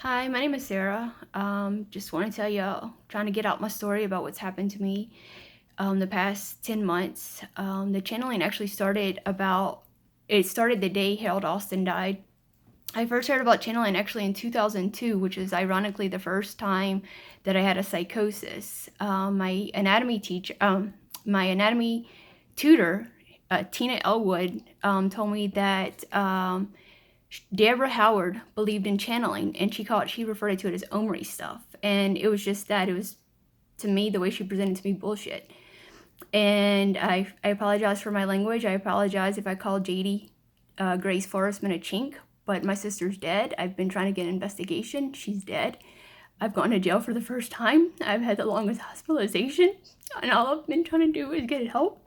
Hi, my name is Sarah. Just want to tell you, trying to get out my story about what's happened to me the past 10 months. The channeling actually started the day Harold Austin died. I first heard about channeling actually in 2002, which is ironically the first time that I had a psychosis. My anatomy tutor, Tina Elwood, told me that Deborah Howard believed in channeling, and she referred to it as Omri stuff, and it was just that. It was, to me, the way she presented to me, bullshit. And I apologize for my language. I apologize if I called JD Grace Forrestman a chink, but my sister's dead. I've been trying to get an investigation. She's dead. I've gone to jail for the first time. I've had the longest hospitalization, and all I've been trying to do is get help.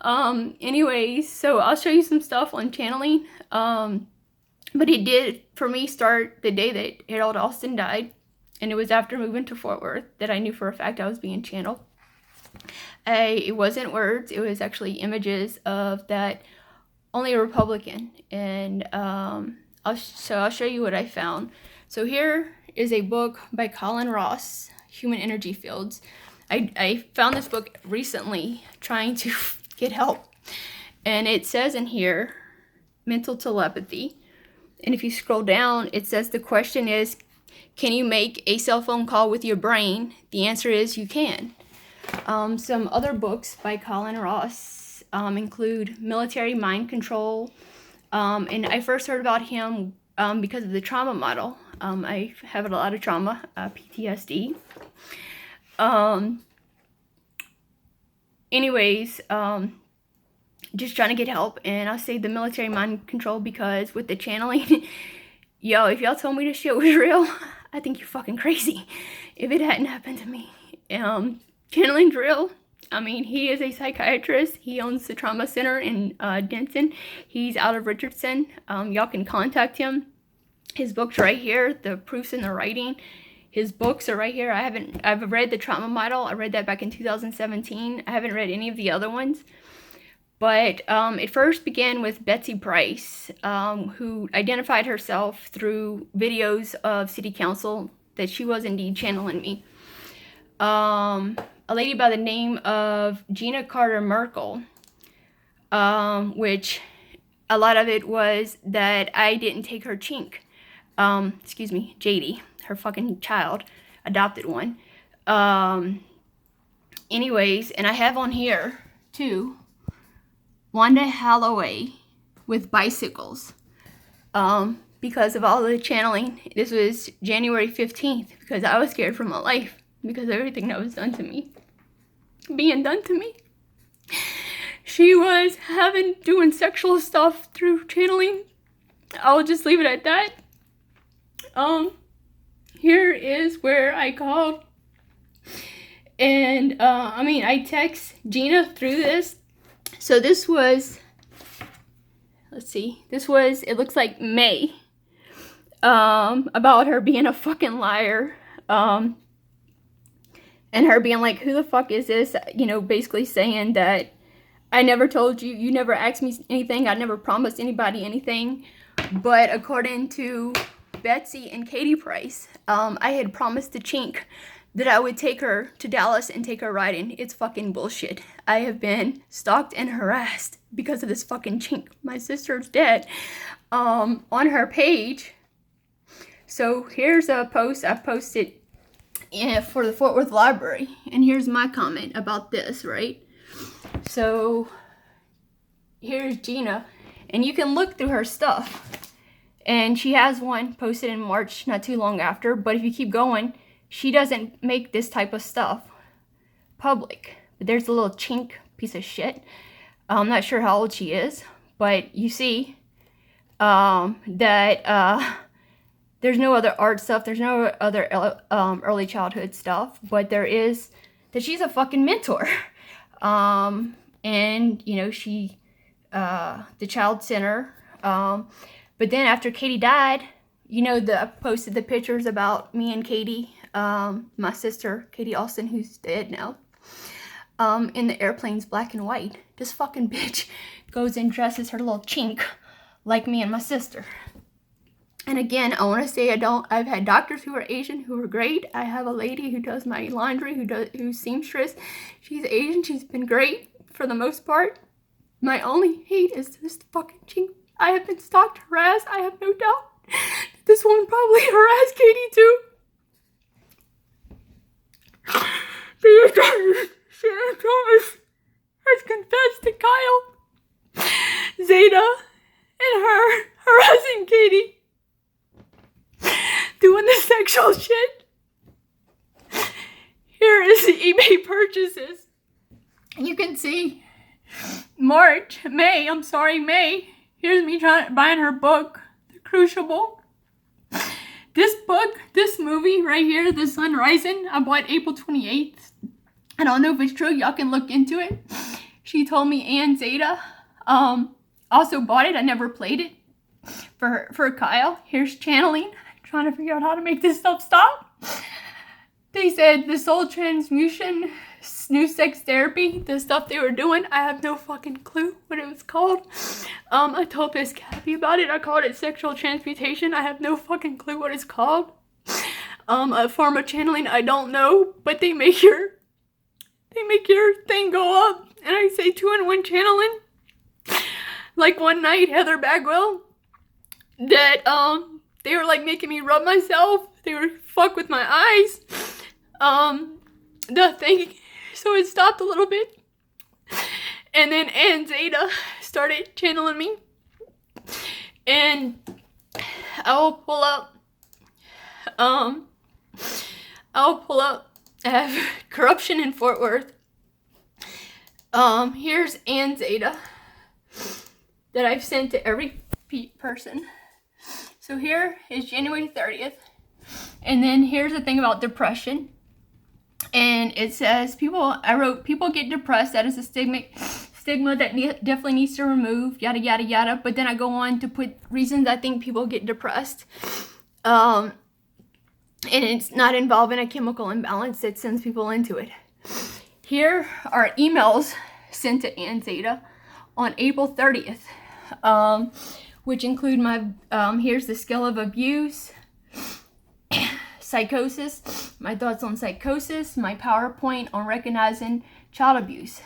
Anyways, so I'll show you some stuff on channeling. But it did, for me, start the day that Harold Austin died. And it was after moving to Fort Worth that I knew for a fact I was being channeled. It wasn't words, it was actually images of that only a Republican. And I'll show you what I found. So here is a book by Colin Ross, Human Energy Fields. I found this book recently trying to get help. And it says in here, mental telepathy. And if you scroll down, it says the question is, can you make a cell phone call with your brain? The answer is you can. Some other books by Colin Ross include Military Mind Control. And I first heard about him because of the trauma model. I have a lot of trauma, PTSD. Anyways, just trying to get help, and I'll say the Military Mind Control because with the channeling, yo, if y'all told me this shit was real, I think you're fucking crazy. If it hadn't happened to me. Channeling's real. I mean, he is a psychiatrist. He owns the trauma center in Denton. He's out of Richardson. Y'all can contact him. His book's right here. The proof's in the writing. His books are right here. I've read the trauma model. I read that back in 2017. I haven't read any of the other ones. But it first began with Betsy Price, who identified herself through videos of city council that she was indeed channeling me. A lady by the name of Gina Carter Merkel, which a lot of it was that I didn't take her chink. Excuse me, JD, her fucking child, adopted one. Anyways, and I have on here, too, Wanda Holloway with bicycles. Because of all the channeling. This was January 15th because I was scared for my life because of everything that was done to me. Being done to me. She was doing sexual stuff through channeling. I'll just leave it at that. Here is where I called. And, I text Gina through this. So this was, let's see, it looks like May, about her being a fucking liar, and her being like, who the fuck is this, basically saying that I never told you, you never asked me anything, I never promised anybody anything, but according to Betsy and Katie Price, I had promised the chink that I would take her to Dallas and take her riding. It's fucking bullshit. I have been stalked and harassed because of this fucking chink. My sister's dead. On her page. So here's a post I posted for the Fort Worth Library. And here's my comment about this, right? So here's Gina. And you can look through her stuff. And she has one posted in March, not too long after. But if you keep going, she doesn't make this type of stuff public. But there's a little chink piece of shit. I'm not sure how old she is, but you see that there's no other art stuff. There's no other early childhood stuff. But there is that she's a fucking mentor. And, she, the child center. But then after Katie died, I posted the pictures about me and Katie. My sister, Katie Austin, who's dead now, in the airplanes, black and white. This fucking bitch goes and dresses her little chink like me and my sister. And again, I want to say I've had doctors who are Asian who are great. I have a lady who does my laundry, who's seamstress. She's Asian. She's been great for the most part. My only hate is this fucking chink. I have been stalked, harassed. I have no doubt this woman probably harassed Katie too. Shannon Thomas has confessed to Kyle, Zeta, and her harassing Katie, doing the sexual shit. Here is the eBay purchases. You can see May. Here's me buying her book, The Crucible. This movie right here, The Sun Rising, I bought April 28th. I don't know if it's true. Y'all can look into it. She told me Ann Zeta also bought it. I never played it for Kyle. Here's channeling. Trying to figure out how to make this stuff stop. They said the soul transmutation, new sex therapy, the stuff they were doing. I have no fucking clue what it was called. I told Miss Kathy about it. I called it sexual transmutation. I have no fucking clue what it's called. A form of channeling, I don't know, but they make your thing go up. And I say 2-in-1 channeling. Like one night, Heather Bagwell, that they were like making me rub myself. They were fuck with my eyes. The thing, so it stopped a little bit. And then Ann Zeta started channeling me. And I'll pull up, I have corruption in Fort Worth. Here's Ann Zeta that I've sent to every person. So here is January 30th. And then here's the thing about depression. And it says, people get depressed. That is a stigma that definitely needs to remove, yada, yada, yada. But then I go on to put reasons I think people get depressed. And it's not involving a chemical imbalance that sends people into it. Here are emails sent to Ann Zeta on April 30th, which include here's the scale of abuse, psychosis, my thoughts on psychosis, my PowerPoint on recognizing child abuse.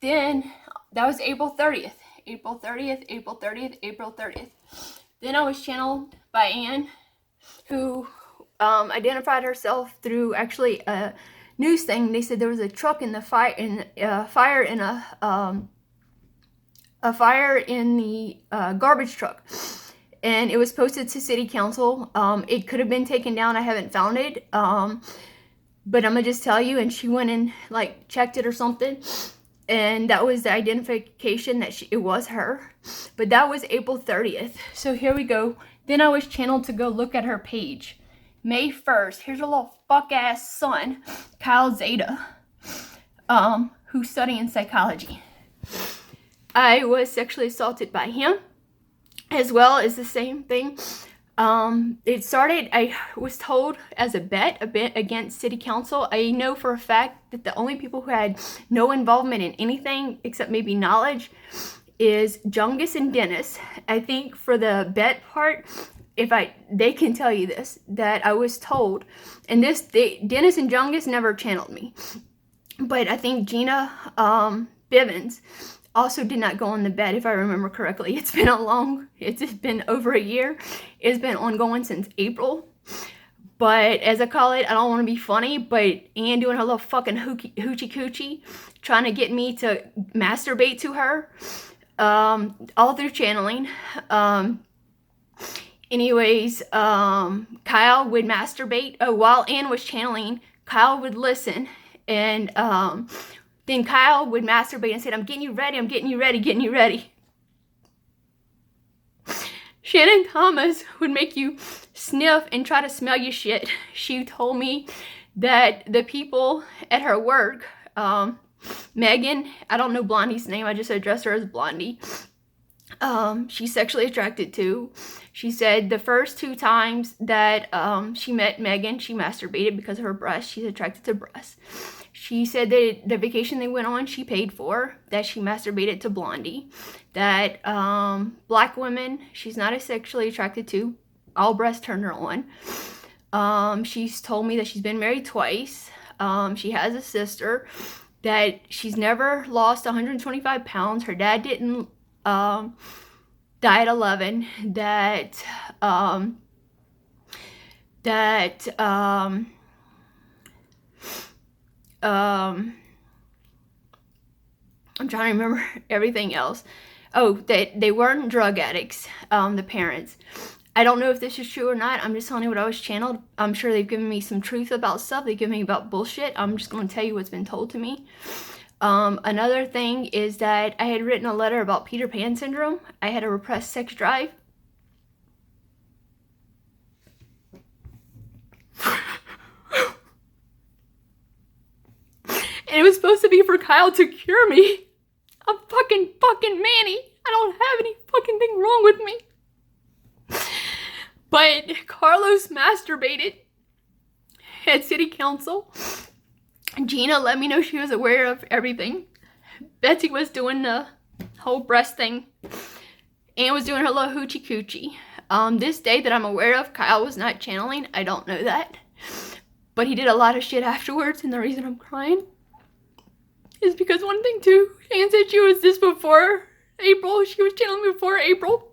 Then, that was April 30th. Then I was channeled by Ann, who identified herself through actually a news thing. They said there was a truck in the fire in the garbage truck, and it was posted to city council. It could have been taken down. I haven't found it, but I'm gonna just tell you. And she went and like checked it or something, and that was the identification that it was her. But that was April 30th. So here we go. Then I was channeled to go look at her page. May 1st, here's a little fuck-ass son, Kyle Zeta, who's studying psychology. I was sexually assaulted by him, as well as the same thing. It started, I was told, as a bet against city council. I know for a fact that the only people who had no involvement in anything, except maybe knowledge, is Jungus and Dennis. I think for the bet part, they can tell you this, that I was told, and Dennis and Jungus never channeled me, but I think Gina Bivens also did not go on the bet, if I remember correctly. It's been over a year. It's been ongoing since April. But as I call it, I don't want to be funny, but Ann doing her little fucking hoochie coochie, trying to get me to masturbate to her, all through channeling. Anyways, Kyle would masturbate. While Ann was channeling, Kyle would listen, and then Kyle would masturbate and said, I'm getting you ready. Shannon Thomas would make you sniff and try to smell your shit. She told me that the people at her work, Megan, I don't know Blondie's name, I just address her as Blondie, she's sexually attracted to. She said the first 2 times that she met Megan, she masturbated because of her breasts. She's attracted to breasts. She said that the vacation they went on, she paid for, that she masturbated to Blondie. that black women she's not as sexually attracted to. All breasts turn her on. She's told me that she's been married twice. She has a sister, that she's never lost 125 pounds. Her dad didn't die at 11. I'm trying to remember everything else. Oh, that they weren't drug addicts, the parents. I don't know if this is true or not. I'm just telling you what I was channeled. I'm sure they've given me some truth about stuff. They give me about bullshit. I'm just going to tell you what's been told to me. Another thing is that I had written a letter about Peter Pan syndrome. I had a repressed sex drive. And it was supposed to be for Kyle to cure me. I'm fucking Manny. I don't have any fucking thing wrong with me. But Carlos masturbated at city council. Gina let me know she was aware of everything. Betsy was doing the whole breast thing. Anne was doing her little hoochie coochie. This day that I'm aware of, Kyle was not channeling. I don't know that. But he did a lot of shit afterwards, and the reason I'm crying is because one thing too, Anne said she was this before April. She was channeling before April.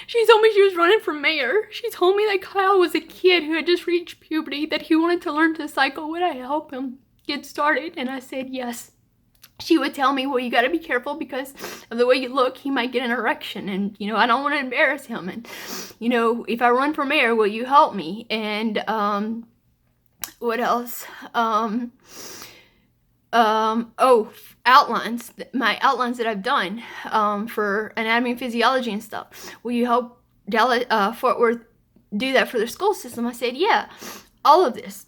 She told me she was running for mayor. She told me that Kyle was a kid who had just reached puberty, that he wanted to learn to cycle. Would I help him get started? And I said yes. She would tell me, well, you got to be careful because of the way you look. He might get an erection, and I don't want to embarrass him. And if I run for mayor, will you help me? And what else? Outlines, my outlines that I've done for anatomy and physiology and stuff. Will you help Fort Worth do that for their school system? I said, yeah, all of this.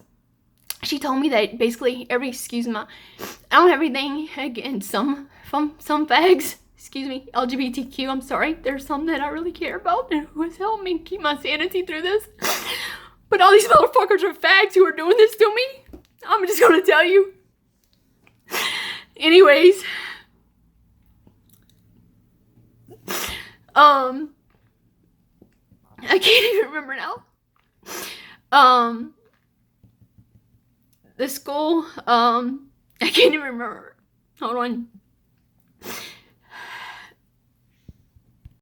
She told me that basically I don't have anything against some fags, LGBTQ, I'm sorry. There's some that I really care about and who has helped me keep my sanity through this. But all these motherfuckers are fags who are doing this to me. I'm just gonna tell you. Anyways, I can't even remember now. The school, I can't even remember. Hold on.